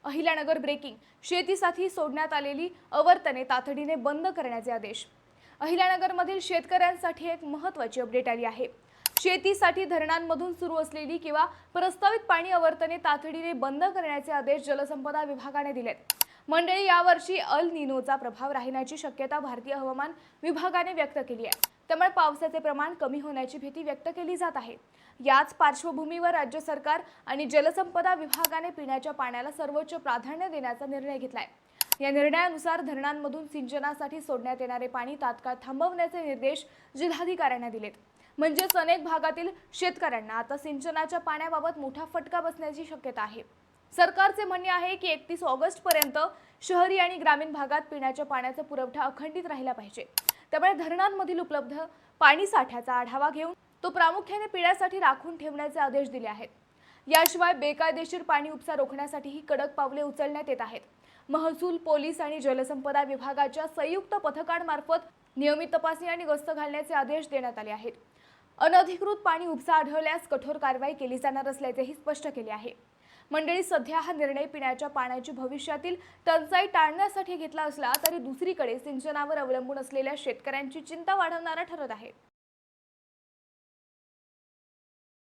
Ahilyanagar breaking, शेतीसाठी सोडण्यात आलेली आवर्तने तातडीने बंद करण्याचे आदेश। अहिल्यानगरमधील शेतकऱ्यांसाठी एक महत्त्वाची अपडेट आली आहे। शेतीसाठी धरणांमधून सुरू असलेली किंवा प्रस्तावित पाणी आवर्तने तातडीने बंद करण्याचे आदेश जलसंपदा विभागाने दिलेत। मंडळी, यावर्षी अल निनोचा प्रभाव राहण्याची शक्यता भारतीय हवामान विभागाने व्यक्त केली आहे। त्यामुळे पावसाचे प्रमाण कमी होण्याची भीती व्यक्त केली जात आहे। याच पार्श्वभूमीवर राज्य सरकार आणि जलसंपदा विभागाने पिण्याच्या पाण्याला सर्वोच्च प्राधान्य देण्याचा निर्णय घेतलाय। या निर्णयानुसार धरणांमधून सिंचनासाठी सोडण्यात येणारे पाणी तात्काळ थांबवण्याचे निर्देश जिल्हाधिकाऱ्यांना दिलेत। म्हणजेच अनेक भागातील शेतकऱ्यांना आता सिंचनाच्या पाण्याबाबत मोठा फटका बसण्याची शक्यता आहे। सरकारचे म्हणणे आहे की 31 ऑगस्ट पर्यंत शहरी आणि ग्रामीण भागात पिण्याच्या पाण्याचा पुरवठा अखंडित राहिला पाहिजे। त्यामुळे धरणांमधील उपलब्ध पाणी साठ्याचा आढावा घेऊन तो प्रामुख्याने पिण्यासाठी राखून ठेवण्याचे आदेश दिले आहेत। याशिवाय बेकायदेशीर पाणी उपसा रोखण्यासाठीही कडक पावले उचलण्यात येत आहेत। महसूल, पोलीस आणि जलसंपदा विभागाच्या संयुक्त पथकांमार्फत नियमित तपासणी आणि गस्त घालण्याचे आदेश देण्यात आले आहेत। अनधिकृत पाणी उपसा आढळल्यास कठोर कारवाई केली जाणार असल्याचेही स्पष्ट केले आहे। मंडळी, सध्या हा निर्णय पिण्याच्या पाण्याची भविष्यातील टंचाई टाळण्यासाठी घेतला असला तरी दुसरीकडे सिंचनावर अवलंबून असलेल्या शेतकऱ्यांची चिंता वाढवणारा ठरत आहे।